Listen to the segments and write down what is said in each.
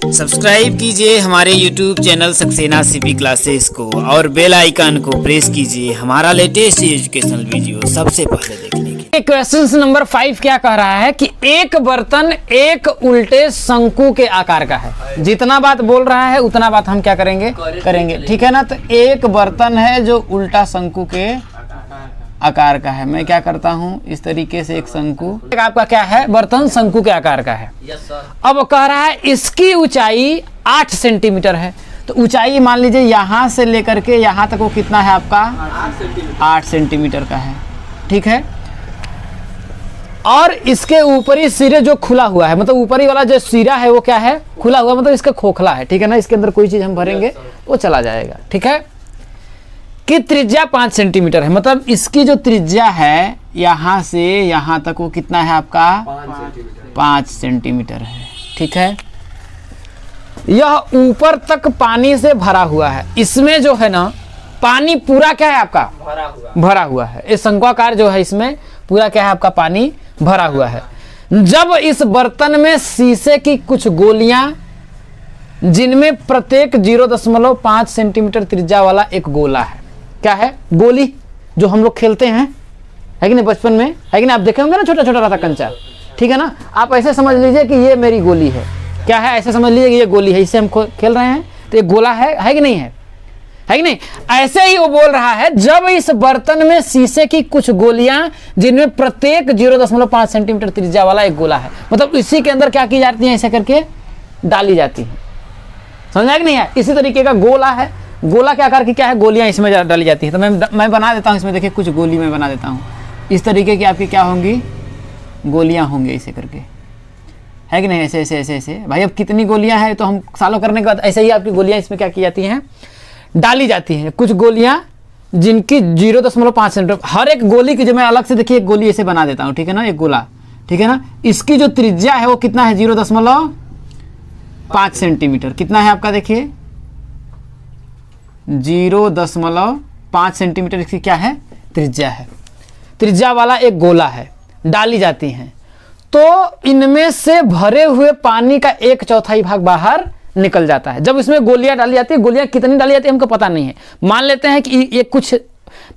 Subscribe कीजिए हमारे YouTube channel Saxena CP classes को और बेल आइकन को प्रेस कीजिए हमारा लेटेस्ट एजुकेशनल वीडियो सबसे पहले देखने के लिए। क्वेश्चन नंबर 5 क्या कह रहा है कि एक बर्तन एक उल्टे शंकु के आकार का है। जितना बात बोल रहा है उतना बात हम क्या करेंगे, ठीक है ना। तो एक बर्तन है जो उल्टा शंकु के आकार का है। मैं क्या करता हूँ, इस तरीके से एक शंकु आपका क्या है, बर्तन शंकु के आकार का है। अब कह रहा है इसकी ऊंचाई 8 सेंटीमीटर है। तो ऊंचाई मान लीजिए यहाँ से लेकर के यहाँ तक वो कितना है आपका, 8 सेंटीमीटर का है, ठीक है। और इसके ऊपरी सिरे जो खुला हुआ है, मतलब ऊपरी वाला जो सिरा है वो क्या है, खुला हुआ, मतलब इसका खोखला है, ठीक है ना। इसके अंदर कोई चीज हम भरेंगे वो चला जाएगा, ठीक है। कि त्रिज्या 5 सेंटीमीटर है, मतलब इसकी जो त्रिज्या है यहाँ से यहाँ तक वो कितना है आपका, 5 सेंटीमीटर है, ठीक है। यह ऊपर तक पानी से भरा हुआ है। इसमें जो है ना पानी पूरा क्या है आपका, भरा हुआ है। इस शंक्वाकार जो है इसमें पूरा क्या है आपका, पानी भरा हुआ है। जब इस बर्तन में शीशे की कुछ गोलियां, जिनमें प्रत्येक 0.5 सेंटीमीटर त्रिज्या वाला एक गोला है। क्या है, गोली जो हम लोग खेलते हैं, है कि नहीं, बचपन में, है कि नहीं। आप देखे होंगे ना, छोटा छोटा रहता कंचा, ठीक है ना। आप ऐसे समझ लीजिए कि ये मेरी गोली है। क्या है, ऐसे समझ लीजिए कि ये गोली है, इससे हम खेल रहे हैं, तो ये गोला है कि नहीं है कि नहीं। ऐसे ही वो बोल रहा है, जब इस बर्तन में शीशे की कुछ गोलियां, जिनमें प्रत्येक 0.5 सेंटीमीटर त्रिज्या वाला एक गोला है, मतलब इसी के अंदर क्या की जाती है, ऐसे करके डाली जाती है। समझा कि नहीं है। इसी तरीके का गोला है, गोला के आकार की क्या है, गोलियां इसमें डाली जाती है। तो मैं बना देता हूँ इसमें, देखिए कुछ गोली मैं बना देता हूँ। इस तरीके की आपकी क्या होंगी, गोलियां होंगी ऐसे करके, है कि नहीं, ऐसे ऐसे ऐसे ऐसे। भाई अब कितनी गोलियां हैं तो हम सालों करने के बाद ऐसे ही आपकी गोलियां इसमें क्या की जाती हैं, डाली जाती हैं। कुछ गोलियां जिनकी 0.5 सेंटीमीटर, हर एक गोली की जो मैं अलग से देखिए एक गोली ऐसे बना देता हूँ, ठीक है ना, एक गोला, ठीक है ना। इसकी जो त्रिज्या है वो कितना है, 0.5 सेंटीमीटर। कितना है आपका, देखिए 0.5 सेंटीमीटर इसकी क्या है, त्रिज्या है। त्रिज्या वाला एक गोला है, डाली जाती हैं। तो इनमें से भरे हुए पानी का 1/4 भाग बाहर निकल जाता है। जब इसमें गोलियां डाली जाती है, गोलियां कितनी डाली जाती है हमको पता नहीं है। मान लेते हैं कि ये कुछ,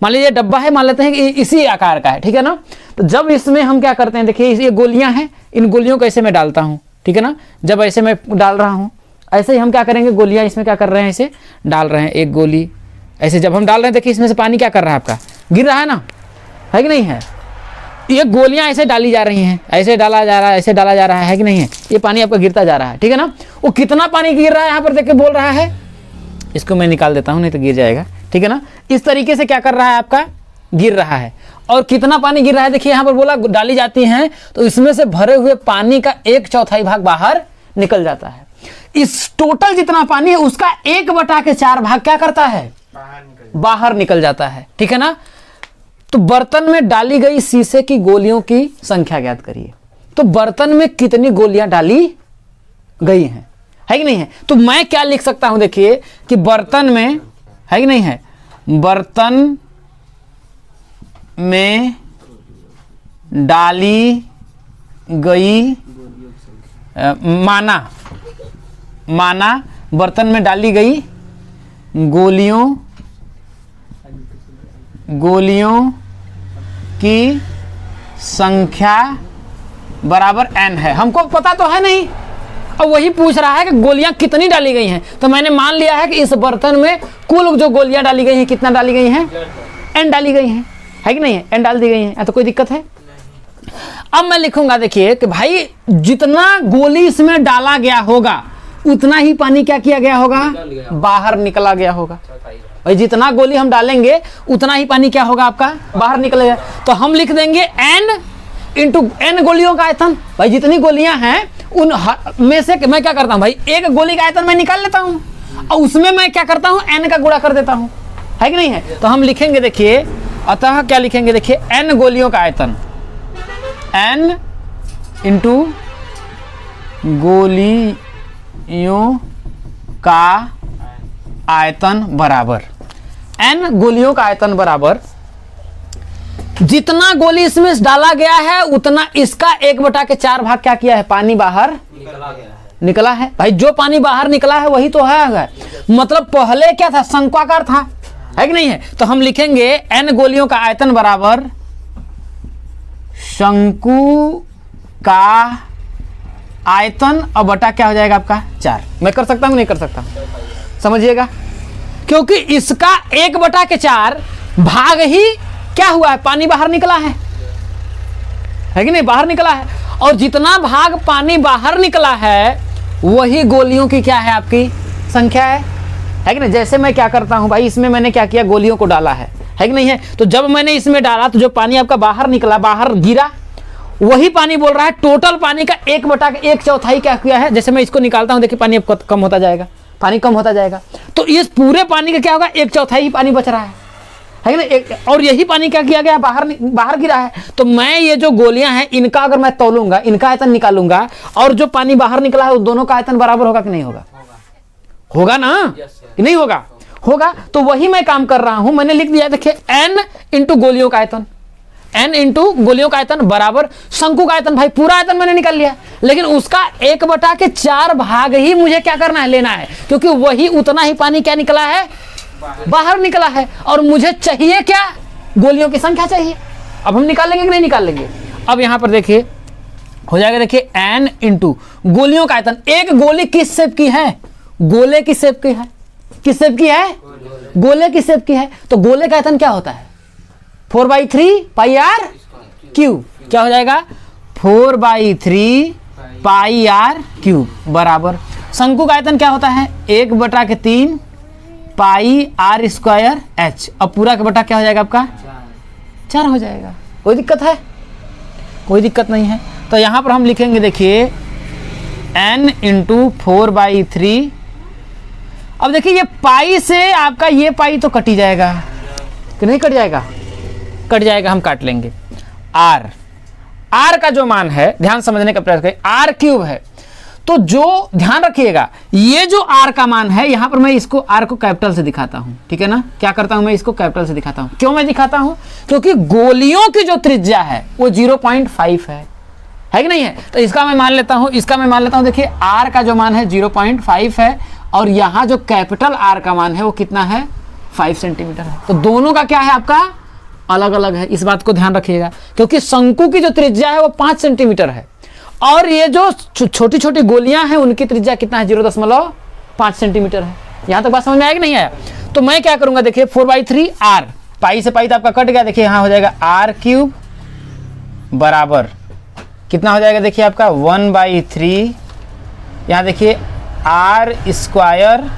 मान लीजिए डब्बा है, मान लेते हैं कि इसी आकार का है, ठीक है ना। तो जब इसमें हम क्या करते हैं, देखिए ये गोलियां हैं, इन गोलियों को ऐसे मैं डालता हूं, ठीक है ना। जब ऐसे मैं डाल रहा हूं, ऐसे ही हम क्या करेंगे, गोलियां इसमें क्या कर रहे हैं, ऐसे डाल रहे हैं। एक गोली ऐसे जब हम डाल रहे हैं, देखिए इसमें से पानी क्या कर रहा है आपका, गिर रहा है ना, है कि नहीं है। ये गोलियां ऐसे डाली जा रही हैं, ऐसे डाला जा रहा है, ऐसे डाला जा रहा है कि नहीं है। ये पानी आपका गिरता जा रहा है, ठीक है ना। वो कितना पानी गिर रहा है यहाँ पर देख के बोल रहा है, इसको मैं निकाल देता हूँ नहीं तो गिर जाएगा, ठीक है ना। इस तरीके से क्या कर रहा है आपका, गिर रहा है। और कितना पानी गिर रहा है, देखिए यहाँ पर बोला डाली जाती हैं, तो इसमें से भरे हुए पानी का 1/4 भाग बाहर निकल जाता है। इस टोटल जितना पानी है उसका 1/4 भाग क्या करता है, बाहर निकल जाता है, ठीक है ना। तो बर्तन में डाली गई शीशे की गोलियों की संख्या ज्ञात करिए। तो बर्तन में कितनी गोलियां डाली गई हैं, है कि नहीं है। तो मैं क्या लिख सकता हूं, देखिए कि बर्तन में, है कि नहीं है, बर्तन में डाली गई, माना बर्तन में डाली गई गोलियों की संख्या बराबर n है। हमको पता तो है नहीं, अब वही पूछ रहा है कि गोलियां कितनी डाली गई हैं। तो मैंने मान लिया है कि इस बर्तन में कुल जो गोलियां डाली गई हैं, कितना डाली गई हैं, n डाली गई हैं, है कि नहीं है, n डाल दी गई हैं। तो कोई दिक्कत है। अब मैं लिखूंगा, देखिए कि भाई जितना गोली इसमें डाला गया होगा उतना ही पानी क्या किया गया होगा, बाहर निकला गया होगा। भाई जितना गोली हम डालेंगे उतना ही पानी क्या होगा आपका, बाहर निकलेगा। तो हम लिख देंगे n इंटू n गोलियों का आयतन। भाई जितनी गोलियां हैं उन में से मैं क्या करता हूं, भाई एक गोली का आयतन मैं निकाल लेता हूं और उसमें मैं क्या करता हूं, n का गुणा कर देता हूं, है कि नहीं है। तो हम लिखेंगे, देखिए अतः क्या लिखेंगे, देखिए n गोलियों का आयतन, n इंटू गोलियों का आयतन बराबर, n गोलियों का आयतन बराबर जितना गोली इसमें डाला गया है उतना इसका 1/4 भाग क्या किया है, पानी बाहर निकला है भाई, जो पानी बाहर निकला है वही तो है। मतलब पहले क्या था, शंक्वाकार था, है कि नहीं है। तो हम लिखेंगे n गोलियों का आयतन बराबर शंकु का आयतन और बटा क्या हो जाएगा आपका 4। मैं कर सकता हूं नहीं कर सकता, समझिएगा, क्योंकि इसका 1/4 भाग ही क्या हुआ है, पानी बाहर निकला है कि नहीं, बाहर निकला है। और जितना भाग पानी बाहर निकला है वही गोलियों की क्या है, आपकी संख्या है कि नहीं। जैसे मैं क्या करता हूं भाई, इसमें मैंने क्या किया, गोलियों को डाला है कि नहीं है। तो जब मैंने इसमें डाला तो जो पानी आपका बाहर निकला, बाहर गिरा, वही पानी बोल रहा है टोटल पानी का 1/1/4 क्या किया है। जैसे मैं इसको निकालता हूं, देखिए पानी अब कम होता जाएगा, पानी कम होता जाएगा। तो इस पूरे पानी का क्या होगा, 1/4 ही पानी बच रहा है कि नहीं। और यही पानी क्या किया गया, बाहर गिरा है। तो मैं ये जो गोलियां हैं इनका अगर मैं तौलूंगा, इनका आयतन निकालूंगा और जो पानी बाहर निकला है उस दोनों का आयतन बराबर होगा कि नहीं होगा, होगा ना कि नहीं होगा, होगा। तो वही मैं काम कर रहा हूं, मैंने लिख दिया, देखिए n इंटू गोलियों का आयतन, n इंटू गोलियों का आयतन बराबर शंकु का आयतन। भाई पूरा आयतन मैंने निकाल लिया, लेकिन उसका 1/4 भाग ही मुझे क्या करना है, लेना है, क्योंकि वही उतना ही पानी क्या निकला है, बाहर निकला है। और मुझे चाहिए क्या, गोलियों की संख्या चाहिए। अब हम निकालेंगे कि नहीं निकालेंगे। अब यहां पर देखिए हो जाएगा, देखिए n इंटू गोलियों का आयतन। एक गोली किस शेप की है, गोले की शेप की है, किस शेप की है, गोले की शेप की है। तो गोले का आयतन क्या होता है, 4/3 पाई आर क्यूब। क्या हो जाएगा, 4/3 पाई आर क्यूब बराबर शंकु का आयतन क्या होता है, 1/3 पाई आर स्क्वायर एच। अब पूरा का बटा क्या हो जाएगा आपका 4 हो जाएगा। कोई दिक्कत है, कोई दिक्कत नहीं है। तो यहां पर हम लिखेंगे, देखिए n इंटू 4/3। अब देखिए ये पाई से आपका ये पाई तो कट ही जाएगा कि नहीं, कट जाएगा, कट जाएगा, हम काट लेंगे। आर का जो मान है, ध्यान समझने का प्रयास करें, आर क्यूब है। तो जो ध्यान रखिएगा, ये जो आर का मान है, यहां पर मैं इसको आर को कैपिटल से दिखाता हूं, ठीक है ना। क्या करता हूं, मैं इसको कैपिटल से दिखाता हूं। क्यों मैं दिखाता हूं, क्योंकि गोलियों की जो त्रिज्या है वो 0.5 है कि नहीं है। तो इसका मैं मान लेता हूं, इसका मैं मान लेता हूं। देखिए आर का जो मान है 0.5 है, और यहां जो कैपिटल आर का मान है वो कितना है, 5 सेंटीमीटर है। तो दोनों का क्या है, आपका अलग अलग है। इस बात को ध्यान रखिएगा, क्योंकि शंकु की जो त्रिज्या है वो 5 सेंटीमीटर है, और ये जो छोटी छोटी गोलियां हैं उनकी त्रिज्या कितना है, 0.5 सेंटीमीटर है। यहां तक बात समझ में आया कि नहीं आया। तो मैं क्या करूंगा, देखिए 4/3 आर, पाई से पाई तो आपका कट गया। देखिए यहां हो जाएगा आर क्यूब बराबर कितना हो जाएगा, देखिए आपका 1/3, यहां देखिए आर स्क्वायर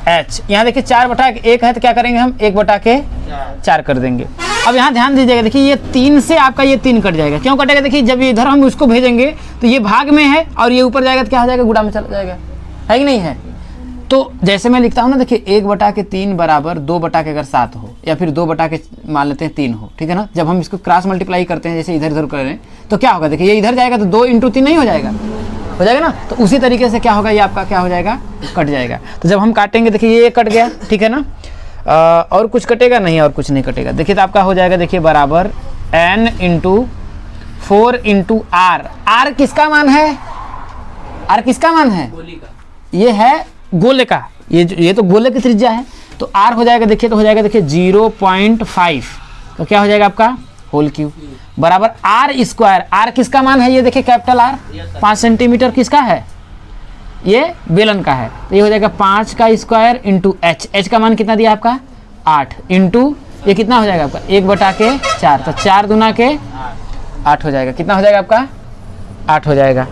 एच। यहाँ देखिए 4/1 है, तो क्या करेंगे हम, 1/4 कर देंगे। अब यहाँ ध्यान दीजिएगा, देखिए ये 3 से आपका ये 3 कट जाएगा। क्यों कटेगा, देखिए जब ये इधर हम उसको भेजेंगे तो ये भाग में है, और ये ऊपर जाएगा तो क्या हो जाएगा, गुणा में चला जाएगा, है कि नहीं है। तो जैसे मैं लिखता हूँ ना, देखिए 1/3 बराबर 2/7 हो, या फिर 2 मान लेते हैं 3 हो, ठीक है ना। जब हम इसको क्रॉस मल्टीप्लाई करते हैं, जैसे इधर उधर करें, तो क्या होगा, देखिए ये इधर जाएगा तो 2 × 3 नहीं हो जाएगा, हो जाएगा ना। तो उसी तरीके से क्या होगा, ये आपका क्या हो जाएगा, कट जाएगा। तो जब हम काटेंगे, देखिए ये कट गया, ठीक है ना। और कुछ कटेगा नहीं, और कुछ नहीं कटेगा। देखिए तो आपका हो जाएगा, देखिए बराबर n × 4 × r। r किसका मान है, r किसका मान है, ये है गोले का, ये तो गोले की त्रिज्या है। तो r हो जाएगा, देखिए तो हो जाएगा, देखिए 0.5, तो क्या हो जाएगा आपका होल क्यूब बराबर आर स्क्वायर। आर किसका मान है, ये देखिए कैपिटल आर 5 सेंटीमीटर किसका है, ये बेलन का है। तो ये हो जाएगा 5 का स्क्वायर इंटू एच। एच का मान कितना दिया आपका 8, इंटू ये कितना हो जाएगा आपका 1/4, तो 4 दूना के 8 हो जाएगा। कितना हो जाएगा आपका 8 हो जाएगा।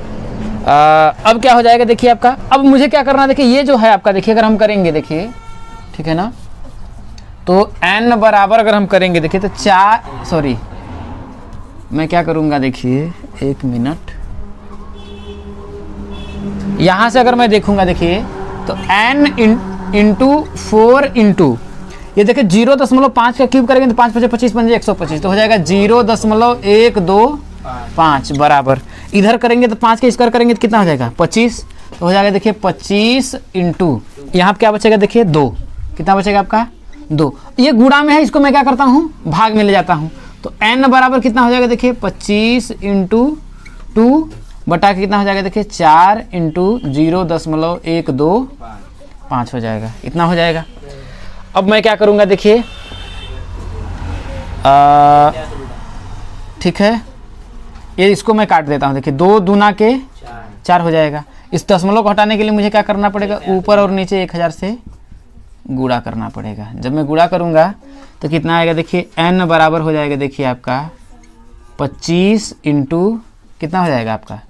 अब क्या हो जाएगा, देखिए आपका, अब मुझे क्या करना है, देखिए ये जो है आपका, देखिए अगर हम करेंगे, देखिए ठीक है ना, तो n बराबर अगर हम करेंगे, देखिए तो 4, सॉरी मैं क्या करूंगा, देखिए 1 मिनट, यहां से अगर मैं देखूंगा, देखिए तो n इंटू 4 इंटू ये देखिए 0.5 का क्यूब करेंगे तो 5 × 25 = 125, तो हो जाएगा 0.125 बराबर, इधर करेंगे तो 5 के स्क्वायर करेंगे तो कितना हो जाएगा 25, तो हो जाएगा देखिए 25 इंटू यहाँ क्या बचेगा, देखिए 2, कितना बचेगा आपका 2। ये गुणा में है, इसको मैं क्या करता हूँ भाग में ले जाता हूँ, तो n बराबर कितना हो जाएगा, देखिए 25 इंटू 2 बटा कितना हो जाएगा देखिए 4 इंटू 0.125 हो जाएगा, इतना हो जाएगा। अब मैं क्या करूँगा देखिए, ठीक है, ये इसको मैं काट देता हूँ। देखिए 2 दूना के 4 हो जाएगा। इस दशमलव को हटाने के लिए मुझे क्या करना पड़ेगा, ऊपर और नीचे 1000 से गुणा करना पड़ेगा। जब मैं गुणा करूँगा तो कितना आएगा देखिए, n बराबर हो जाएगा देखिए आपका 25 इंटू कितना हो जाएगा आपका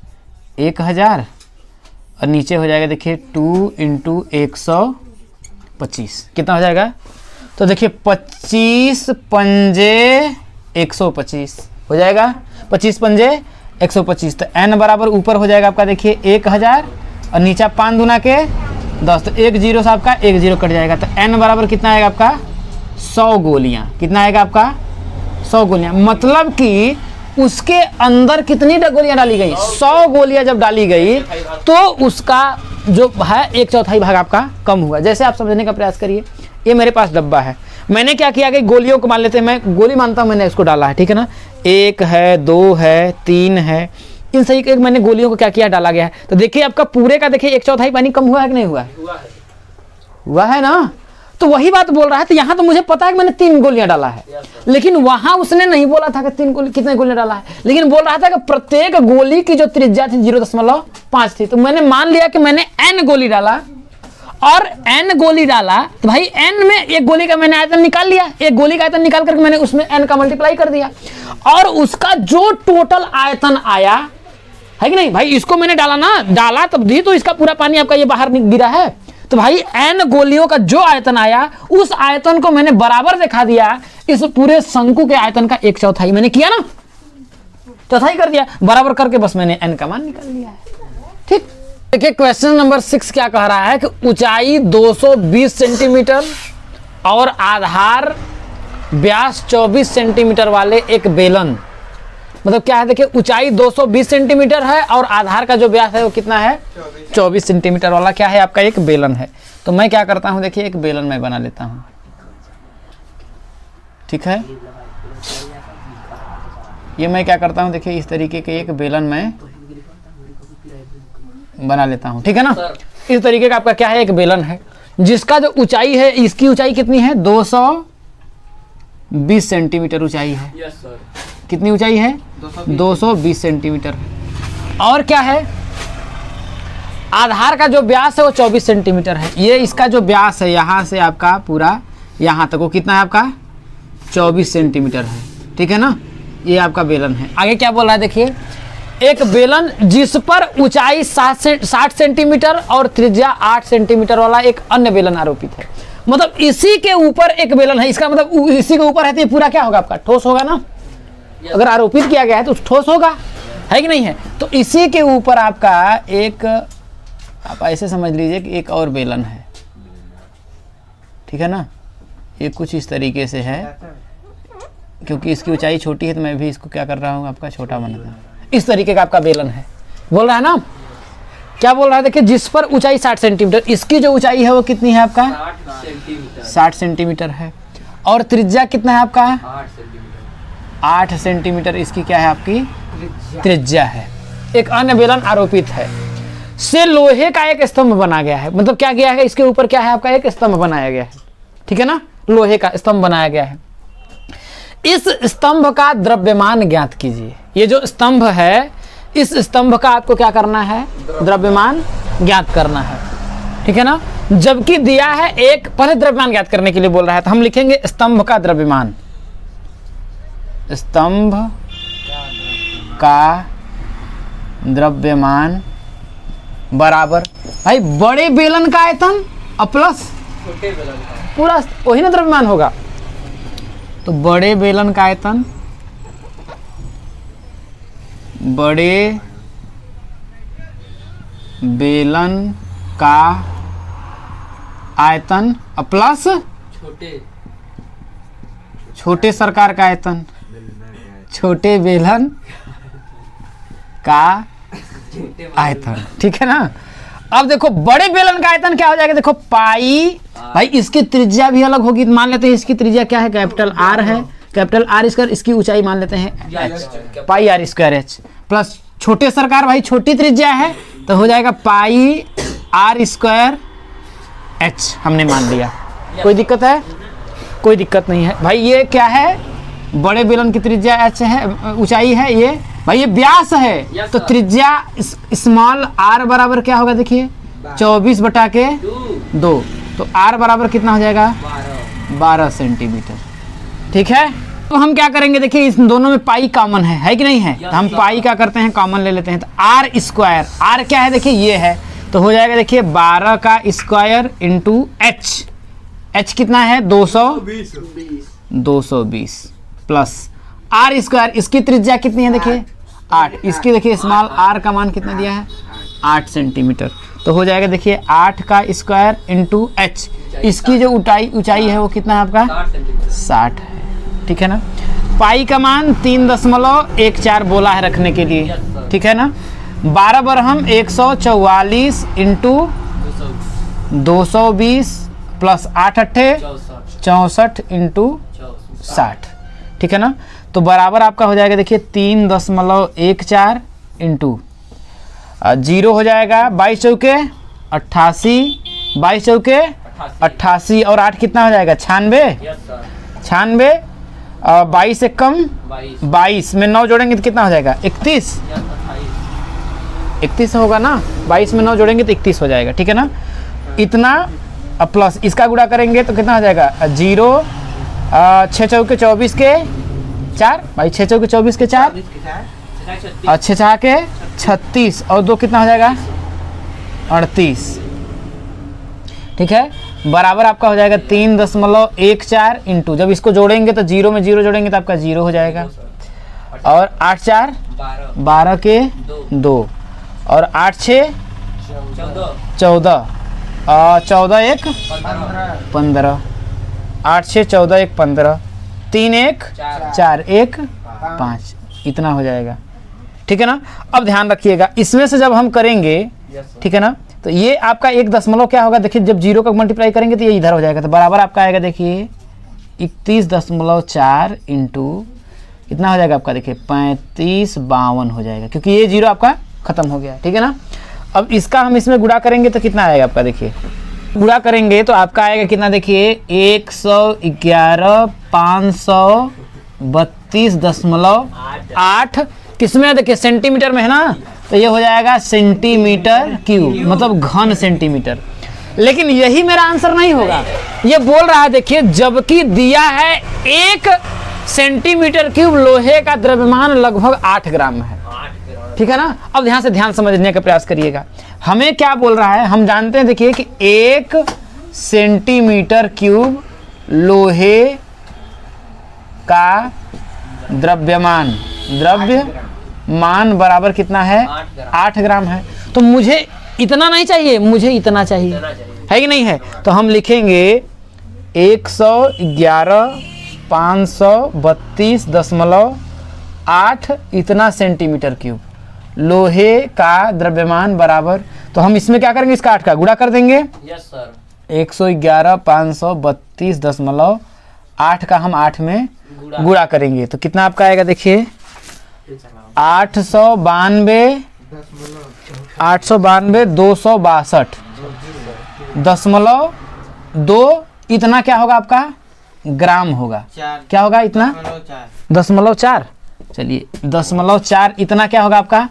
1000 और नीचे हो जाएगा देखिए 2 इंटू 125 कितना हो जाएगा। तो देखिए 25 पंजे 125 हो जाएगा, 25 पंजे 125। तो n बराबर ऊपर हो जाएगा आपका देखिए 1000 और नीचे 5 दूना के 10, तो 1 0 से आपका 1 0 कट जाएगा। तो n बराबर कितना आएगा आपका 100 गोलियां। कितना आएगा आपका 100 गोलियां, मतलब कि उसके अंदर कितनी गोलियां डाली गई, 100 गोलियां जब डाली गई तो उसका जो है 1/4 भाग आपका कम हुआ। जैसे आप समझने का प्रयास करिए, ये मेरे पास डब्बा है, मैंने क्या किया कि गोलियों को मान लेते हैं, मैं गोली मानता हूँ मैंने इसको डाला है, ठीक है ना, 1 है 2 है 3 है, इन सही एक मैंने गोलियों को क्या किया डाला गया है। तो देखिए आपका पूरे का देखिए 1/4 पानी कम हुआ है कि नहीं हुआ है, हुआ है ना। तो वही बात बोल रहा है। तो यहाँ तो मुझे पता है कि मैंने 3 गोलियां डाला है, लेकिन वहां उसने नहीं बोला था कि 3 गोली कितने गोलियां डाला है, लेकिन बोल रहा था कि प्रत्येक गोली की जो त्रिज्या थी 0.5 थी। तो मैंने मान लिया कि मैंने n गोली डाला और n गोली डाला, तो भाई n में एक गोली का मैंने आयतन निकाल लिया, एक गोली का आयतन निकाल करके मैंने उसमें n का मल्टीप्लाई कर दिया और उसका जो टोटल आयतन आया है कि नहीं भाई, इसको मैंने डाला ना, डाला तब भी तो इसका पूरा पानी आपका ये बाहर गिरा है। तो भाई n गोलियों का जो आयतन आया उस आयतन को मैंने बराबर दिखा दिया इस पूरे शंकु के आयतन का 1/4 मैंने किया ना, चौथाई कर दिया, बराबर करके बस मैंने n का मान निकाल लिया है। ठीक, देखिए क्वेश्चन नंबर 6 क्या कह रहा है कि ऊंचाई 220 सेंटीमीटर और आधार व्यास 24 सेंटीमीटर वाले एक बेलन, मतलब क्या है देखिए ऊंचाई 220 सेंटीमीटर है और आधार का जो व्यास है वो कितना है 24 सेंटीमीटर वाला क्या है आपका एक बेलन है। तो मैं क्या करता हूं देखिए, एक बेलन मैं बना लेता हूं, ठीक है, ये मैं क्या करता हूं देखिए, इस तरीके के एक बेलन मैं बना लेता हूं, ठीक है ना। इस तरीके का आपका क्या है एक बेलन है जिसका जो ऊंचाई है, इसकी ऊंचाई कितनी है 220 सेंटीमीटर ऊंचाई है। Yes sir. कितनी ऊंचाई है 220 सेंटीमीटर। और क्या है, आधार का जो व्यास है वो 24 सेंटीमीटर है। ये इसका जो व्यास है यहाँ से आपका पूरा यहाँ तक वो कितना है आपका 24 सेंटीमीटर है, ठीक है ना। ये आपका बेलन है। आगे क्या बोल रहा है देखिए, एक बेलन जिस पर ऊंचाई 60 सेंटीमीटर और त्रिज्या 8 सेंटीमीटर वाला एक अन्य बेलन आरोपित है। मतलब इसी के ऊपर एक बेलन है, इसका मतलब इसी के ऊपर है तो ये पूरा क्या होगा आपका ठोस होगा ना। अगर आरोपित किया गया है तो ठोस होगा, है कि नहीं है। तो इसी के ऊपर आपका एक, आप ऐसे समझ लीजिए कि एक और बेलन है, ठीक है ना। ये कुछ इस तरीके से है, क्योंकि इसकी ऊंचाई छोटी है तो मैं भी इसको क्या कर रहा हूँ आपका छोटा बना रहा हूँ। इस तरीके का आपका बेलन है। बोल रहा है ना, क्या बोल रहा है देखिए, जिस पर ऊंचाई 60 सेंटीमीटर, इसकी जो ऊंचाई है वो कितनी है आपका 60 सेंटीमीटर है और त्रिज्या कितना है आपका 8 सेंटीमीटर इसकी क्या है आपकी त्रिज्या है। एक अन्य बेलन आरोपित है, से लोहे का एक स्तंभ बना गया है। मतलब क्या गया है, इसके ऊपर क्या है आपका एक स्तंभ बनाया गया है, ठीक है ना, लोहे का स्तंभ बनाया गया है। इस स्तंभ का द्रव्यमान ज्ञात कीजिए। ये जो स्तंभ है, इस स्तंभ का आपको क्या करना है द्रव्यमान ज्ञात करना है, ठीक है ना। जबकि दिया है एक, पहले द्रव्यमान ज्ञात करने के लिए बोल रहा है तो हम लिखेंगे स्तंभ का द्रव्यमान, स्तंभ का द्रव्यमान बराबर भाई बड़े बेलन का आयतन और प्लस पूरा वही ना द्रव्यमान होगा। तो बड़े बेलन का आयतन, बड़े बेलन का आयतन प्लस छोटे सरकार का आयतन, छोटे बेलन का आयतन, ठीक है ना। अब देखो बड़े बेलन का आयतन क्या हो जाएगा, देखो पाई, भाई इसकी त्रिज्या भी अलग होगी। मान लेते हैं इसकी त्रिज्या क्या है कैपिटल आर है, कैपिटल आर स्क्वायर, इसकी ऊंचाई मान लेते हैं H, pi R square H plus छोटे सरकार भाई छोटी त्रिज्या है तो हो जाएगा पाई आर स्क्वायर एच, हमने मान लिया। कोई दिक्कत है? कोई दिक्कत नहीं है भाई। ये क्या है? बड़े बेलन की त्रिज्या एच है, ऊंचाई है ये भाई, ये व्यास है तो त्रिज्या स्मॉल आर बराबर क्या होगा देखिए 24 बटा के 2, तो आर बराबर कितना हो जाएगा 12 सेंटीमीटर। ठीक है, तो हम क्या करेंगे देखिए इस दोनों में पाई कॉमन है कि नहीं है, तो हम पाई क्या करते हैं कॉमन ले लेते हैं। तो आर स्क्वायर, आर क्या है देखिए ये है, तो हो जाएगा देखिए 12 का स्क्वायर इंटू एच, एच कितना है 220 प्लस आर स्क्वायर, इसकी त्रिज्या कितनी है देखिए 8, इसकी देखिए स्मॉल आर का मान कितना दिया है 8 सेंटीमीटर, तो हो जाएगा देखिए 8 का स्क्वायर इंटू एच, इसकी जो ऊंचाई है वो कितना है आपका 60 है। ठीक है ना, पाई का मान 3.14 बोला है रखने के लिए। ठीक है ना, 12 बरहम 144 इंटू 220 प्लस 8 अट्ठे 64 इंटू 60। ठीक है ना, तो बराबर आपका हो जाएगा देखिए 3.14 इंटू 0 हो जाएगा 22 चौके 88, 22 चौके 88 और 8 कितना हो जाएगा 96, 22 से कम 22 में 9 जोड़ेंगे तो कितना हो जाएगा 31 होगा ना, 22 में 9 जोड़ेंगे तो 31 हो जाएगा। ठीक है ना, इतना प्लस इसका गुणा करेंगे तो कितना हो जाएगा 0, 6 चौके 24 के 4 भाई, 6 चौके 24 के 4 और 6 छः के 36 और 2 कितना हो जाएगा 38। ठीक है, बराबर आपका हो जाएगा 3.14 इंटू, जब इसको जोड़ेंगे तो 0 में 0 जोड़ेंगे तो आपका 0 हो जाएगा, और 8 4 12 के 2 और 8 6 14 14 1 15, 8 6 14 1 15, 3 1 4 1 5, इतना हो जाएगा। ठीक है ना, अब ध्यान रखिएगा इसमें से जब हम करेंगे, ठीक है ना, तो ये आपका 1 दशमलव क्या होगा देखिए, जब 0 का मल्टीप्लाई करेंगे तो ये इधर हो जाएगा, तो बराबर आपका आएगा देखिए 31.4 इंटू कितना हो जाएगा आपका देखिए 3552 हो जाएगा, क्योंकि ये 0 आपका खत्म हो गया। ठीक है ना, अब इसका हम इसमें गुणा करेंगे तो कितना आएगा आपका देखिए, गुणा करेंगे तो आपका आएगा कितना देखिए 111,532.8, किसमें देखिए सेंटीमीटर में है ना, तो ये हो जाएगा सेंटीमीटर क्यूब, मतलब घन सेंटीमीटर। लेकिन यही मेरा आंसर नहीं होगा, ये बोल रहा है देखिए जबकि दिया है 1 सेंटीमीटर क्यूब लोहे का द्रव्यमान लगभग 8 ग्राम है। ठीक है ना, अब ध्यान से ध्यान समझने का प्रयास करिएगा, हमें क्या बोल रहा है, हम जानते हैं देखिए कि 1 सेंटीमीटर क्यूब लोहे का द्रव्यमान बराबर कितना है 8 ग्राम है, तो मुझे इतना नहीं चाहिए, मुझे इतना चाहिए, है कि नहीं है, तो हम लिखेंगे 111,532.8 इतना सेंटीमीटर क्यूब लोहे का द्रव्यमान बराबर, तो हम इसमें क्या करेंगे इसका 8 का गुणा कर देंगे। यस सर, 111,532.8 का हम 8 में गुणा करेंगे तो कितना आपका आएगा देखिए 892,262.2 इतना क्या होगा आपका ग्राम होगा, क्या होगा इतना 0.4, चलिए 0.4 इतना क्या होगा आपका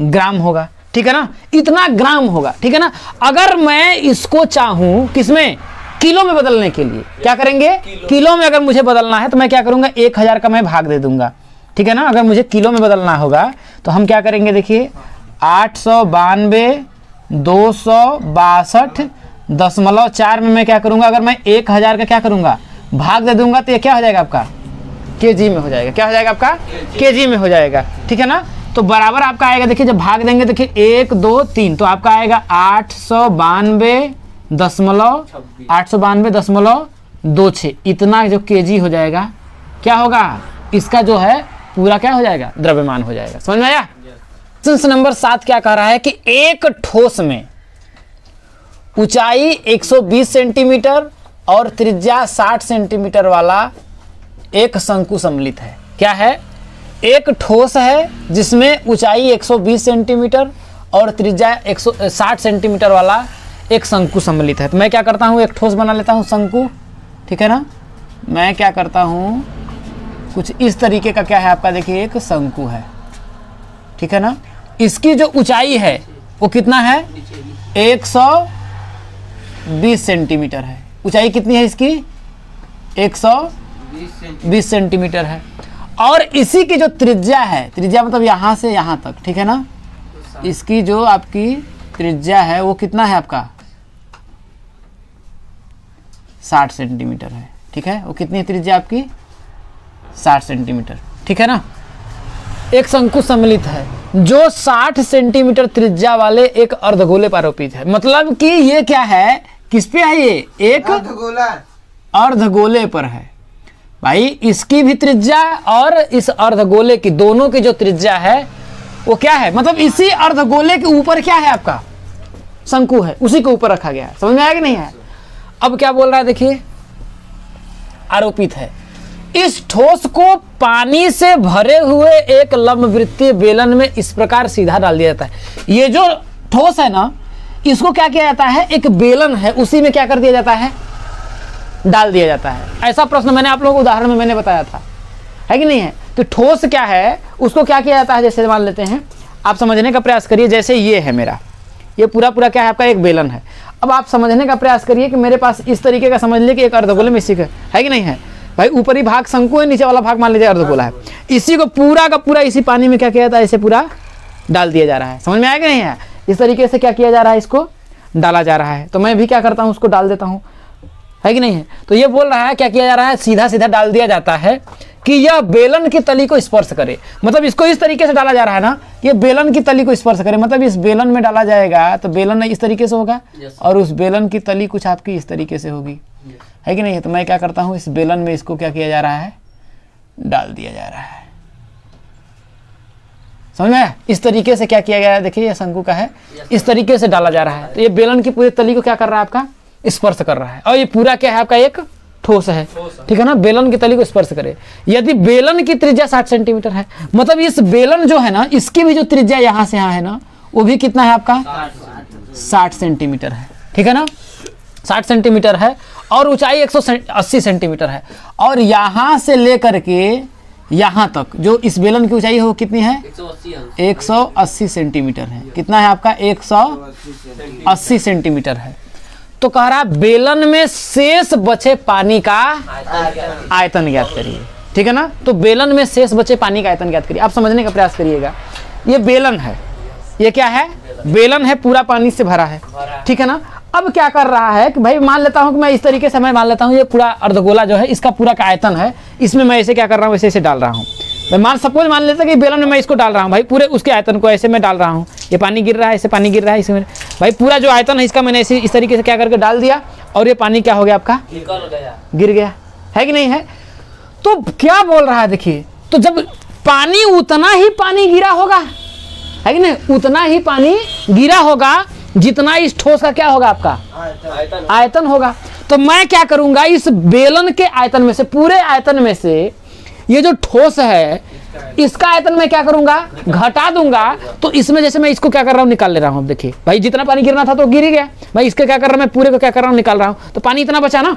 ग्राम होगा। ठीक है ना, इतना ग्राम होगा। ठीक है ना, अगर मैं इसको चाहूं किसमें किलो में बदलने के लिए क्या करेंगे, किलो में अगर मुझे बदलना है तो मैं क्या करूंगा 1000 का मैं भाग दे दूंगा। ठीक है ना, अगर मुझे किलो में बदलना होगा तो हम क्या करेंगे देखिए 892,262.4 में मैं क्या करूंगा, अगर मैं 1000 का क्या करूंगा भाग दे दूंगा तो ये क्या हो जाएगा आपका केजी में हो जाएगा, क्या हो जाएगा आपका केजी में हो जाएगा। ठीक है ना, तो बराबर आपका आएगा देखिए जब भाग देंगे देखिए 1 2 3 तो आपका आएगा 892.26 इतना जो केजी हो जाएगा, क्या होगा इसका जो है पूरा क्या हो जाएगा द्रव्यमान हो जाएगा। समझ में आया। क्वेश्चन नंबर 7 क्या कह रहा है कि एक ठोस में ऊंचाई 120 सेंटीमीटर और त्रिज्या 60 सेंटीमीटर वाला एक शंकु सम्मिलित है। क्या है, एक ठोस है जिसमें ऊंचाई 120 सेंटीमीटर और त्रिज्या 160 सेंटीमीटर वाला एक शंकु सम्मिलित है। तो मैं क्या करता हूँ, एक ठोस बना लेता हूँ शंकु, ठीक है ना। मैं क्या करता हूँ, कुछ इस तरीके का क्या है आपका, देखिए एक शंकु है, ठीक है ना। इसकी जो ऊंचाई है वो कितना है, 120 सेंटीमीटर है। ऊंचाई कितनी है इसकी, 120 सेंटीमीटर है। और इसी की जो त्रिज्या है, त्रिज्या मतलब यहाँ से यहाँ तक, ठीक है ना। इसकी जो आपकी त्रिज्या है वो कितना है आपका, 60 सेंटीमीटर है, ठीक है। वो कितनी है त्रिज्या आपकी, 60 सेंटीमीटर, ठीक है ना। एक शंकु सम्मिलित है जो 60 सेंटीमीटर त्रिज्या वाले एक अर्धगोले पर आरोपित है। मतलब कि ये क्या है, किस पे है, ये एक अर्धगोले पर है भाई। इसकी भी त्रिज्या और इस अर्धगोले की, दोनों की जो त्रिज्या है वो क्या है, मतलब इसी अर्धगोले के ऊपर क्या है आपका शंकु है, उसी के ऊपर रखा गया है। समझ में आया कि नहीं है। अब क्या बोल रहा है, देखिए आरोपित है, इस ठोस को पानी से भरे हुए एक लंबवृत्तीय बेलन में इस प्रकार सीधा डाल दिया जाता है। ये जो ठोस है ना, इसको क्या किया जाता है, एक बेलन है उसी में क्या कर दिया जाता है, डाल दिया जाता है। ऐसा प्रश्न मैंने आप लोगों को उदाहरण में मैंने बताया था, है कि नहीं है। तो ठोस क्या है, उसको क्या किया जाता है, जैसे मान लेते हैं, आप समझने का प्रयास करिए। जैसे ये है मेरा, ये पूरा पूरा क्या है आपका, एक बेलन है। अब आप समझने का प्रयास करिए कि मेरे पास इस तरीके का समझ लीजिए कि एक अर्धगोले में इसी है कि नहीं है भाई। ऊपरी भाग शंकु है, नीचे वाला भाग मान लीजिए अर्धगोला है। इसी को पूरा का पूरा इसी पानी में क्या किया जाता है, इसे पूरा डाल दिया जा रहा है। समझ में आया कि नहीं है। इस तरीके से क्या किया जा रहा है, इसको डाला जा रहा है। तो मैं भी क्या करता हूँ, उसको डाल देता हूँ, है कि नहीं है। तो ये बोल रहा है क्या किया जा रहा है, सीधा सीधा डाल दिया जाता है कि यह बेलन की तली को स्पर्श करे। मतलब इसको इस तरीके से डाला जा रहा है ना, ये बेलन की तली को स्पर्श करे। मतलब इस बेलन में डाला जाएगा तो बेलन इस तरीके से होगा और उस बेलन की तली कुछ आपकी इस तरीके से होगी, है कि नहीं है। तो मैं क्या करता हूँ, इस बेलन में इसको क्या किया जा रहा है, डाल दिया जा रहा है। समझ में आया। इस तरीके से क्या किया गया है, देखिए ये शंकु का है, इस तरीके से डाला जा रहा है। तो ये बेलन की पूरी तली को क्या कर रहा है, आपका स्पर्श कर रहा है। और ये पूरा क्या है आपका, एक ठोस है, ठीक है ना। बेलन की तली को स्पर्श करे। यदि बेलन की त्रिज्या 60 सेंटीमीटर है, मतलब इस बेलन जो है ना, इसकी भी जो त्रिज्या यहाँ से यहाँ है ना, वो भी कितना है आपका, 60 सेंटीमीटर है, ठीक है ना। 60 सेंटीमीटर है और ऊंचाई 180 सेंटीमीटर है। और यहाँ से लेकर के यहाँ तक जो इस बेलन की ऊंचाई है वो कितनी है, 180 सेंटीमीटर है। कितना है आपका, 180 सेंटीमीटर है। तो कह रहा बेलन में शेष बचे पानी का आयतन ज्ञात करिए, ठीक है ना। तो बेलन में शेष बचे पानी का आयतन ज्ञात करिए। आप समझने का प्रयास करिएगा। ये बेलन है, ये क्या है, बेलन है, पूरा पानी से भरा है, ठीक है ना। अब क्या कर रहा है कि भाई मान लेता हूं कि मैं इस तरीके से, मैं मान लेता हूं ये पूरा अर्धगोला जो है, इसका पूरा का आयतन है, इसमें मैं ऐसे क्या कर रहा हूं, ऐसे डाल रहा हूं। मैं सपोज मान लेता कि बेलन में मैं इसको डाल रहा हूं भाई, पूरे उसके आयतन को ऐसे मैं डाल रहा हूं। ये पानी गिर रहा है, ऐसे पानी गिर रहा है, इसमें भाई पूरा जो आयतन है इसका मैंने ऐसे इस तरीके से क्या करके डाल दिया और ये पानी क्या हो गया आपका, गिर गया, है कि नहीं है। तो क्या बोल रहा है, देखिए, तो जब पानी उतना ही पानी गिरा होगा, है कि नहीं, उतना ही पानी गिरा होगा जितना इस ठोस का क्या होगा आपका आयतन होगा। तो मैं क्या करूंगा, इस बेलन के आयतन में से, पूरे आयतन में से ये जो ठोस है इसका आयतन मैं क्या करूंगा, घटा दूंगा। तो इसमें जैसे मैं इसको क्या कर रहा हूं, निकाल ले रहा हूं। अब देखिए भाई, जितना पानी गिरना था तो गिर ही गया भाई, इसके क्या कर रहा हूं, मैं पूरे को क्या कर रहा हूं, निकाल रहा हूं। तो पानी इतना बचा ना,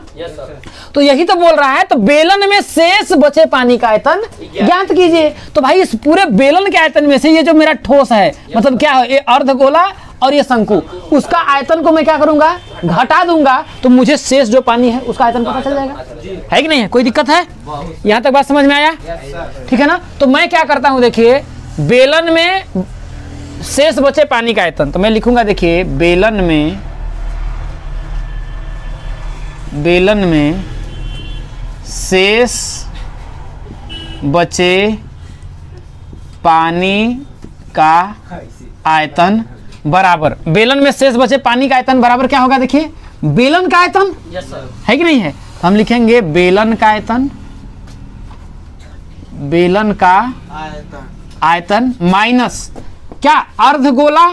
तो यही तो बोल रहा है। तो बेलन में शेष बचे पानी का आयतन ज्ञात कीजिए। तो भाई इस पूरे बेलन के आयतन में से ये जो मेरा ठोस है, मतलब क्या है, ये अर्धगोला और ये शंकु, उसका आयतन को मैं क्या करूंगा, घटा दूंगा। तो मुझे शेष जो पानी है उसका आयतन पता चल जाएगा, है कि नहीं है। कोई दिक्कत है, यहां तक बात समझ में आया, ठीक है ना। तो मैं क्या करता हूं, देखिए बेलन में शेष बचे पानी का आयतन, तो मैं लिखूंगा, देखिए बेलन में शेष बचे पानी का आयतन बराबर, बेलन में शेष बचे पानी का आयतन बराबर क्या होगा, देखिए बेलन का आयतन, है कि नहीं है। हम लिखेंगे बेलन का आयतन, बेलन का आयतन माइनस क्या, अर्धगोला,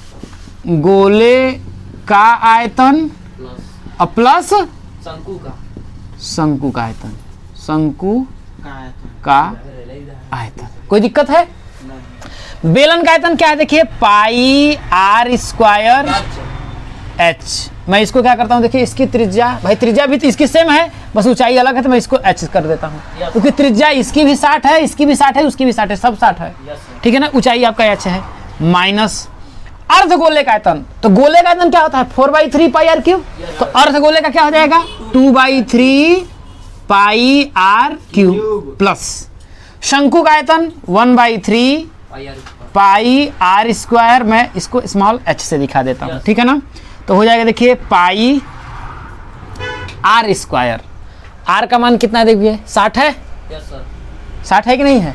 अर्धगोले का आयतन और प्लस शंकु का आयतन, शंकु का आयतन। कोई दिक्कत है? बेलन का आयतन क्या है देखिए, पाई आर स्क्वायर एच। मैं इसको क्या करता हूँ देखिए, इसकी त्रिज्या, भाई त्रिज्या भी तो इसकी सेम है, बस ऊंचाई अलग है, तो मैं इसको एच कर देता हूँ, क्योंकि त्रिज्या इसकी भी 60 है, इसकी भी 60 है, उसकी भी 60 है, सब 60 है, ठीक है ना। ऊंचाई आपका एच है। माइनस अर्धगोले का आयतन, तो गोले का आयतन क्या होता है, 4/3 पाई आर क्यूब। तो अर्धगोले का क्या हो जाएगा, 2/3 पाई आर क्यूब प्लस शंकु का आयतन 1/3 पाई आर स्क्वायर। मैं इसको स्मॉल एच से दिखा देता हूँ, ठीक है ना। तो हो जाएगा देखिए पाई आर स्क्वायर। आर का मान कितना है देखिए, 60 है, 60 है कि नहीं है।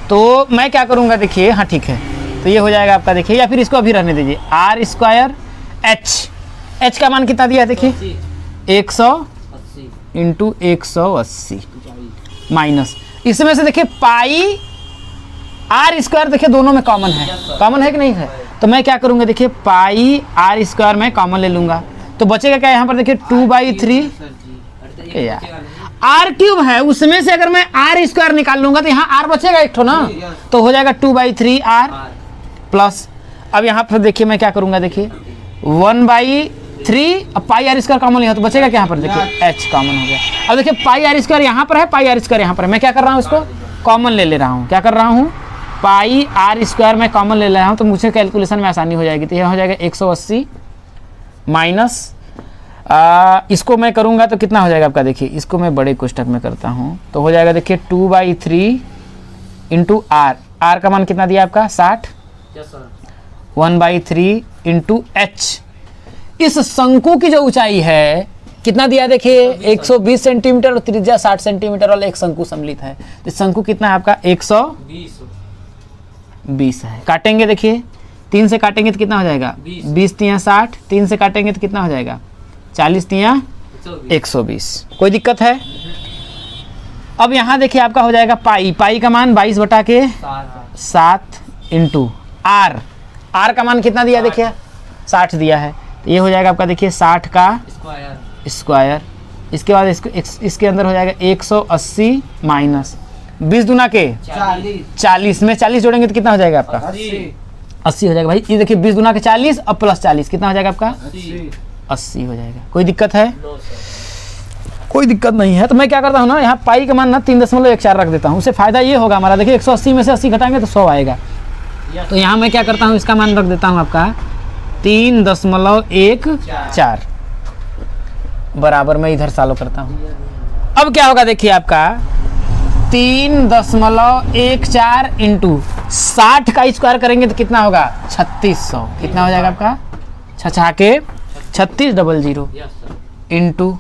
तो मैं क्या करूँगा देखिए, हाँ ठीक है, तो ये हो जाएगा आपका देखिए, या फिर इसको अभी रहने दीजिए, आर स्क्वायर एच। एच का मान कितना दिया है देखिए, 100 इंटू 180 माइनस इसमें से देखिए पाई आर स्क्वायर, देखिए दोनों में कॉमन है, कॉमन है कि नहीं है। तो मैं क्या करूँगा देखिए, पाई आर स्क्वायर में कॉमन ले लूँगा, तो बचेगा क्या यहाँ पर देखिए 2/3 आर क्यूब है, उसमें से अगर मैं आर स्क्वायर निकाल लूँगा तो यहाँ आर बचेगा एक ठो ना, तो हो जाएगा 2/3 आर प्लस। अब यहाँ पर देखिए मैं क्या करूँगा देखिए, 1/3, अब पाई आर स्क्वायर कॉमन लिया तो बचेगा क्या यहाँ पर देखिए, एच कॉमन हो गया। अब देखिए पाई आर स्क्वायर यहाँ पर है, पाई आर स्क्वायर यहाँ पर है, मैं क्या कर रहा हूँ, इसको कॉमन ले रहा हूँ। क्या कर रहा हूँ, पाई आर स्क्वायर में कॉमन ले रहा हूँ, तो मुझे कैलकुलेशन में आसानी हो जाएगी। तो यह हो जाएगा 180 माइनस इसको मैं करूँगा तो कितना हो जाएगा आपका देखिए, इसको मैं बड़े कोष्ठक में करता हूँ, तो हो जाएगा देखिए 2/3 इंटू आर। आर का मान कितना दिया आपका 60, 1/3 इंटू एच। इस शंकु की जो ऊंचाई है कितना दिया देखिए, 120 सेंटीमीटर और त्रिज्या 60 सेंटीमीटर वाला एक शंकु सम्मिलित है। तो शंकु कितना है आपका 120 है। काटेंगे देखिए, 3 से काटेंगे तो कितना हो जाएगा 20 तिया 60, 3 से काटेंगे तो कितना हो जाएगा 40 तिया 120। कोई दिक्कत है? अब यहाँ देखिए आपका हो जाएगा पाई, पाई का मान 22/7 इंटू आर। आर का मान कितना दिया देखिए, 60 दिया है, तो ये हो जाएगा आपका देखिए 60 का स्क्वायर। इसके बाद इसके अंदर हो जाएगा 180 माइनस 20 दूना के 40 में 40 जोड़ेंगे तो कितना हो जाएगा आपका 80 हो जाएगा। भाई ये देखिए 20 दूना के 40 अब प्लस 40 कितना हो जाएगा आपका 80 हो जाएगा। कोई दिक्कत है? कोई दिक्कत नहीं है। तो मैं क्या करता हूँ ना, यहाँ पाई का मान ना 3.14 रख देता हूँ, उससे फायदा ये होगा हमारा देखिए 180 में से 80 घटाएंगे तो 100 आएगा। तो यहाँ मैं क्या करता हूँ, इसका मान रख देता हूँ आपका 3.14 बराबर मैं इधर सॉल्व करता हूँ। अब क्या होगा देखिए आपका 3.14 इंटू 60 का स्क्वायर करेंगे तो कितना होगा 3600। कितना हो जाएगा आपका 3600 इंटू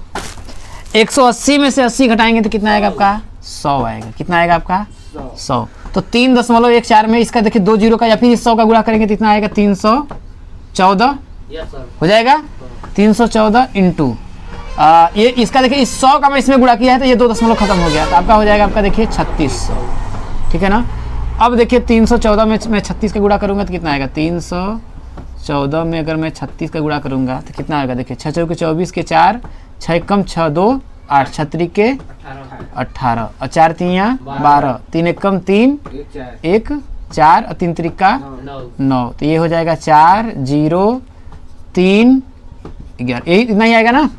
180 में से 80 घटाएंगे तो कितना आएगा आपका 100 आएगा। कितना आएगा आपका 100। तो 3.14 में इसका देखिए 2 जीरो का या फिर 100 का गुणा करेंगे तो कितना आएगा 314 हो जाएगा। 314 इंटू ये इसका देखिए इस 100 का मैं इसमें गुणा किया है तो ये 2 दशमलव खत्म हो गया, तो आपका हो जाएगा आपका देखिए 3600। ठीक है ना। अब देखिए 314 में मैं 36 का गुणा करूंगा तो कितना आएगा 314 में अगर मैं 36 का गुणा करूंगा तो कितना आएगा देखिए 6 चौके 24 के 4 6 कम 6 2 8 छत्री के 18 और 4 3 12 3 1 कम 3 1 4 और 3 त्रिका 9। तो ये हो जाएगा 4 0 3 11 यही इतना ही आएगा ना।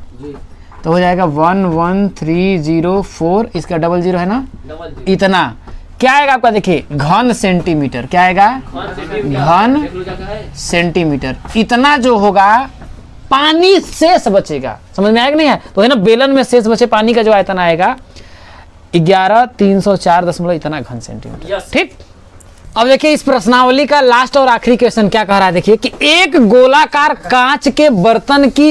तो हो जाएगा 11304 इसका 00 है ना इतना। क्या आएगा आपका देखिए घन सेंटीमीटर। क्या आएगा घन सेंटीमीटर। इतना जो होगा पानी शेष बचेगा। समझ में आएगा नहीं है तो है ना बेलन में शेष बचे पानी का जो आयतन आएगा 11304 इतना घन सेंटीमीटर। ठीक। अब देखिए इस प्रश्नावली का लास्ट और आखिरी क्वेश्चन क्या कह रहा है देखिए कि एक गोलाकार कांच के बर्तन की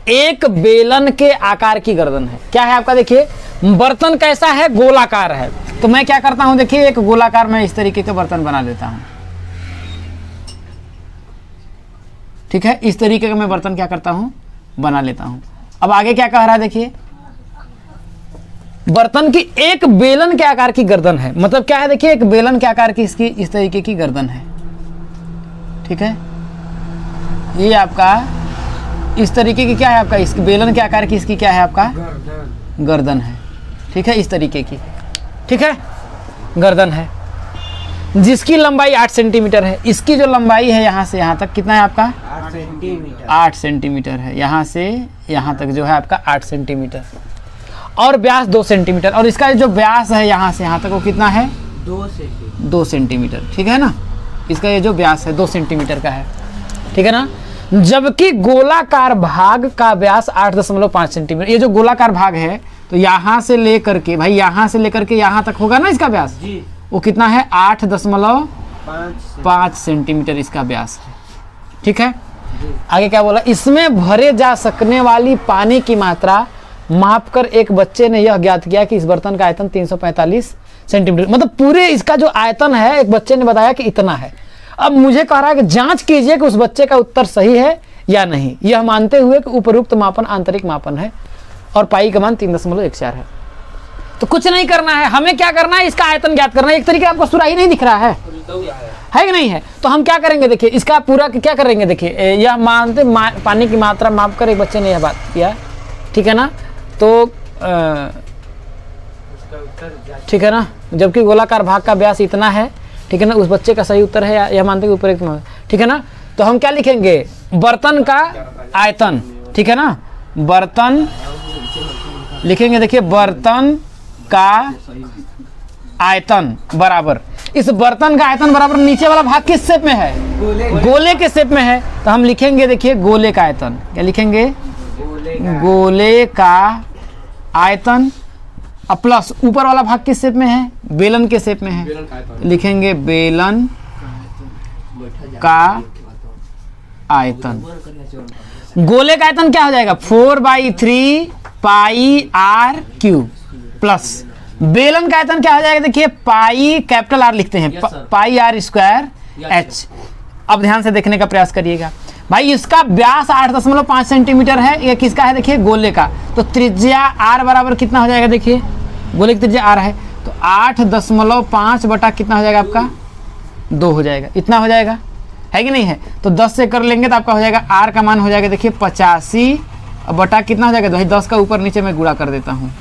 एक बेलन के आकार की गर्दन है। क्या है आपका देखिए बर्तन कैसा है गोलाकार है। तो मैं क्या करता हूं देखिए एक गोलाकार मैं इस तरीके का बर्तन बना देता हूं। ठीक है इस तरीके का मैं बर्तन क्या करता हूं बना लेता हूं। अब आगे क्या कह रहा है देखिए बर्तन की एक बेलन के आकार की गर्दन है। मतलब क्या है देखिए एक बेलन के आकार की इसकी इस तरीके की गर्दन है। ठीक है ये आपका इस तरीके की क्या है आपका इस बेलन के आकार की इसकी क्या है आपका गर्दन है। ठीक है, इस तरीके की, ठीक है, गर्दन है जिसकी लंबाई 8 सेंटीमीटर है। इसकी जो लंबाई है यहाँ से यहाँ तक कितना है आपका 8 सेंटीमीटर है, यहाँ से यहाँ तक जो है आपका 8 सेंटीमीटर, और व्यास 2 सेंटीमीटर, और इसका जो व्यास है यहाँ से यहाँ तक वो कितना है 2 सेंटीमीटर, ठीक है ना। इसका ये जो व्यास है 2 सेंटीमीटर का है, ठीक है ना। जबकि गोलाकार भाग का व्यास 8.5 सेंटीमीटर। ये जो गोलाकार भाग है तो यहाँ से लेकर के भाई यहाँ से लेकर के यहाँ तक होगा ना इसका व्यास, वो कितना है 8.5 सेंटीमीटर इसका व्यास है, ठीक है। आगे क्या बोला, इसमें भरे जा सकने वाली पानी की मात्रा मापकर एक बच्चे ने यह ज्ञात किया कि इस बर्तन का आयतन 345 सेंटीमीटर, मतलब पूरे इसका जो आयतन है एक बच्चे ने बताया कि इतना है। अब मुझे कह रहा है कि जांच कीजिए कि उस बच्चे का उत्तर सही है या नहीं, यह मानते हुए कि उपरोक्त मापन आंतरिक मापन है और पाई का मान 3.14 है। तो कुछ नहीं करना है, हमें क्या करना है, इसका आयतन ज्ञात करना है। एक तरीके आपको सुराही नहीं दिख रहा है कि नहीं है, तो हम क्या करेंगे देखिए, इसका पूरा क्या करेंगे देखिए, यह मानते पानी की मात्रा माप कर एक बच्चे ने यह बात किया, ठीक है ना। तो ठीक है ना, जबकि गोलाकार भाग का व्यास इतना है, ठीक है ना, उस बच्चे का सही उत्तर है यह मानते ऊपर एक, ठीक है ना। तो हम क्या लिखेंगे, बर्तन का आयतन, ठीक है ना, बर्तन लिखेंगे, देखिए बर्तन का आयतन बराबर, इस बर्तन का आयतन बराबर नीचे वाला भाग किस शेप में है, गोले के शेप में है, तो हम लिखेंगे देखिए गोले का आयतन, क्या लिखेंगे, गोले का आयतन, अब प्लस ऊपर वाला भाग किस शेप में है, बेलन के शेप में है, लिखेंगे बेलन का आयतन। गोले का आयतन क्या हो जाएगा 4/3 पाई आर क्यूब, प्लस बेलन का आयतन क्या हो जाएगा देखिए पाई, कैपिटल आर लिखते हैं, पाई आर स्क्वायर एच। अब ध्यान से देखने का प्रयास करिएगा भाई, इसका व्यास 8.5 सेंटीमीटर है, ये किसका है देखिए गोले का, तो त्रिज्या आर बराबर कितना हो जाएगा देखिए, गोले की त्रिज्या आर है, तो 8.5 बटा कितना हो जाएगा आपका 2 हो जाएगा, इतना हो जाएगा, है कि नहीं है। तो 10 से कर लेंगे तो आपका हो जाएगा आर का मान हो जाएगा देखिए 85 बटा कितना हो जाएगा भाई 10 का ऊपर नीचे मैं गुणा कर देता हूँ,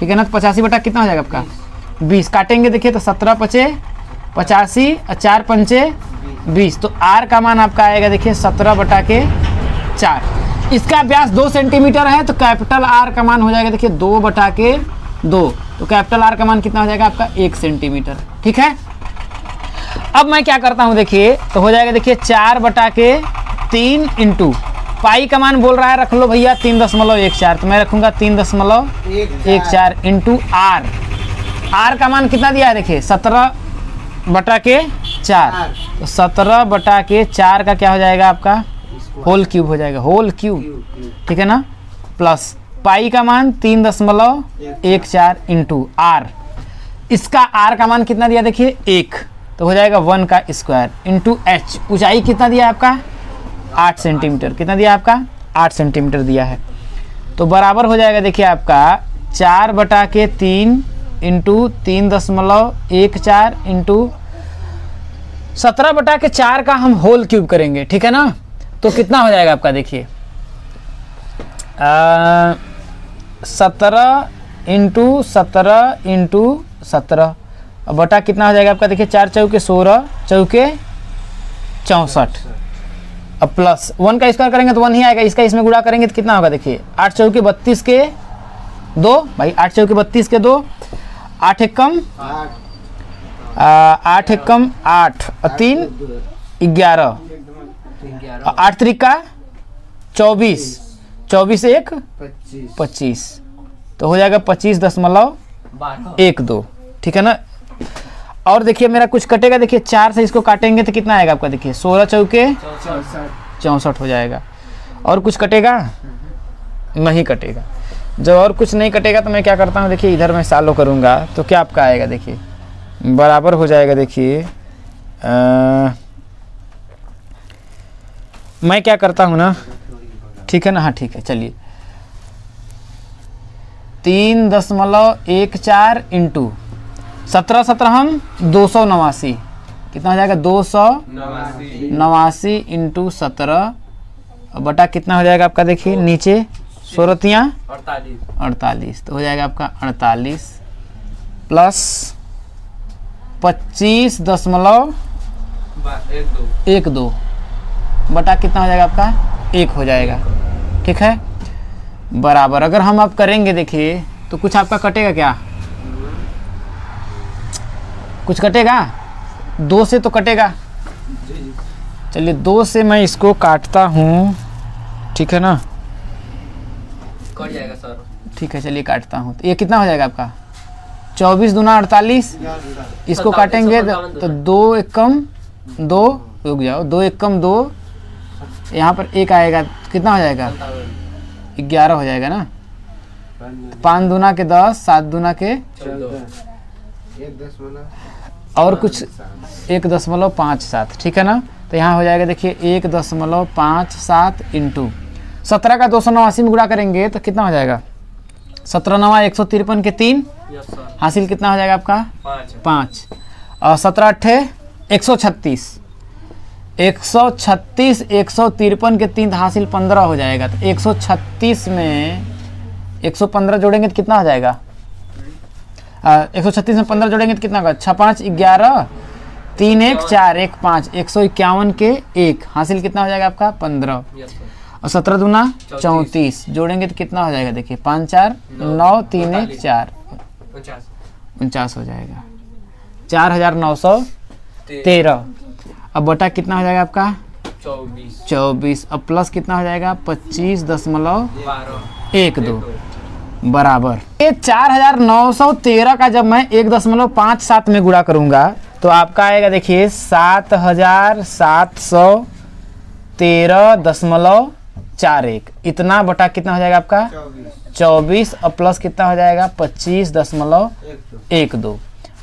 ठीक है ना। तो 85 बटा कितना हो जाएगा आपका 20, काटेंगे देखिए तो 17 × 85 और 4 × 20, तो आर का मान आपका आएगा देखिए 17/4। इसका व्यास 2 सेंटीमीटर है, तो कैपिटल आर का मान हो जाएगा देखिए 2/2, तो कैपिटल आर का मान कितना हो जाएगा आपका 1 सेंटीमीटर, ठीक है। अब मैं क्या करता हूं देखिए, तो हो जाएगा देखिए 4/3 इंटू पाई का मान बोल रहा है रख लो भैया 3.14, तो मैं रखूंगा 3.14 इंटू आर, आर का मान कितना दिया है देखिए 17/4, तो 17/4 का क्या हो जाएगा आपका होल क्यूब हो जाएगा, होल क्यूब, ठीक है ना, प्लस पाई का मान 3.14 इंटू आर, इसका आर का मान कितना दिया देखिए 1, तो हो जाएगा 1 का स्क्वायर इंटू एच, ऊंचाई कितना दिया आपका 8 सेंटीमीटर, कितना दिया आपका 8 सेंटीमीटर दिया है, तो बराबर हो जाएगा देखिए आपका 4/3 इंटू 3.14 इंटू 17/4 का हम होल क्यूब करेंगे, ठीक है ना। तो कितना हो जाएगा आपका देखिए 17 इंटू 17 बटा कितना हो जाएगा आपका देखिए 4 चौके 16 चौके 64, अब प्लस 1 का स्क्वायर करेंगे तो 1 ही आएगा, इसका इसमें गुणा करेंगे तो कितना होगा देखिए 8 चौके 32 के 2 भाई, 8 चौके 32 के 2, 8 एकम 8 एकम 8 और 3 11, 8 त्रिका 24, 24 1 25, तो हो जाएगा 25.12, ठीक है ना। और देखिए मेरा कुछ कटेगा देखिए 4 से इसको काटेंगे तो कितना आएगा आपका देखिए 16 चौके 64 हो जाएगा, और कुछ कटेगा नहीं कटेगा। जब और कुछ नहीं कटेगा तो मैं क्या करता हूँ देखिए इधर मैं सालों करूँगा तो क्या आपका आएगा देखिए बराबर हो जाएगा देखिए मैं क्या करता हूँ ना, ठीक है ना, हाँ ठीक है चलिए 3.14 इंटू 17 हम 289, कितना हो जाएगा 289 इंटू 17 बटा कितना हो जाएगा आपका देखिए नीचे 16 48 48, तो हो जाएगा आपका 48 प्लस 25.12 बटा कितना हो जाएगा आपका 1 हो जाएगा। ठीक है, बराबर। अगर हम आप करेंगे देखिए तो कुछ आपका कटेगा क्या, कुछ कटेगा, 2 से तो कटेगा। चलिए 2 से मैं इसको काटता हूँ, ठीक है ना, कट जाएगा सर। ठीक है चलिए काटता हूँ। तो ये कितना हो जाएगा आपका 24 दूना 48, इसको काटेंगे तो 2 एकम 2, रुक जाओ, 2 एकम 2, यहाँ पर 1 आएगा, कितना हो जाएगा 11 हो जाएगा ना। 5 दूना के 10, 7 दूना के और कुछ 1.57, ठीक है ना। तो यहाँ हो जाएगा देखिए 1.57 इंटू 17 का 289 में गुणा करेंगे तो कितना हो जाएगा 17 9 153 के 3, यस सर। हासिल कितना हो जाएगा आपका 5 और 17 8 136, 136 153 के 3 हासिल 15 हो जाएगा। तो 136 में 115 जोड़ेंगे तो कितना हो जाएगा 136 में 15 जोड़ेंगे तो कितना होगा 6 5 11 3 1 4 1 5, 151 के 1 हासिल कितना हो जाएगा आपका 15 यस सर। और 17 दूना 34 जोड़ेंगे तो कितना हो जाएगा देखिए 5 4 9 3 1 4 49 हो जाएगा 4913। अब बटा कितना हो जाएगा आपका 24, अब प्लस कितना हो जाएगा 25.12 बराबर। ये 4913 का जब मैं 1.57 में गुणा करूंगा तो आपका आएगा देखिए 7713.41, इतना बटा कितना हो जाएगा आपका 24 और प्लस कितना हो जाएगा 25.12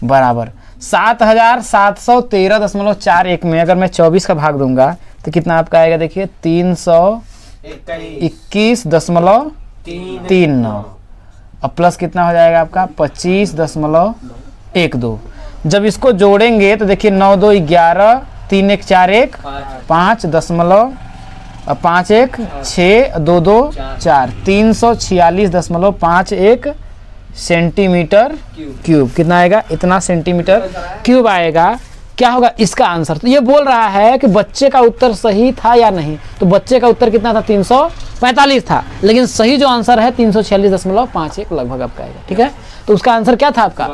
बराबर 7713.41 में अगर मैं 24 का भाग दूंगा तो कितना आपका आएगा देखिए 321.39 और प्लस कितना हो जाएगा आपका 25.12। जब इसको जोड़ेंगे तो देखिए 9 2 11 3 1 4 1 5 दशमलव 5 1 6 2 2 4 346.51 सेंटीमीटर क्यूब। कितना आएगा इतना सेंटीमीटर क्यूब आएगा। क्या होगा इसका आंसर, तो ये बोल रहा है कि बच्चे का उत्तर सही था या नहीं। तो बच्चे का उत्तर कितना था 345 था, लेकिन सही जो आंसर है 346.51 लगभग आपका आएगा। ठीक है, तो उसका आंसर क्या था आपका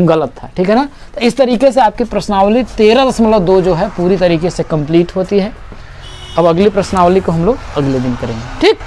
गलत था। ठीक है ना। तो इस तरीके से आपकी प्रश्नावली 13.2 जो है पूरी तरीके से कंप्लीट होती है। अब अगली प्रश्नावली को हम लोग अगले दिन करेंगे। ठीक।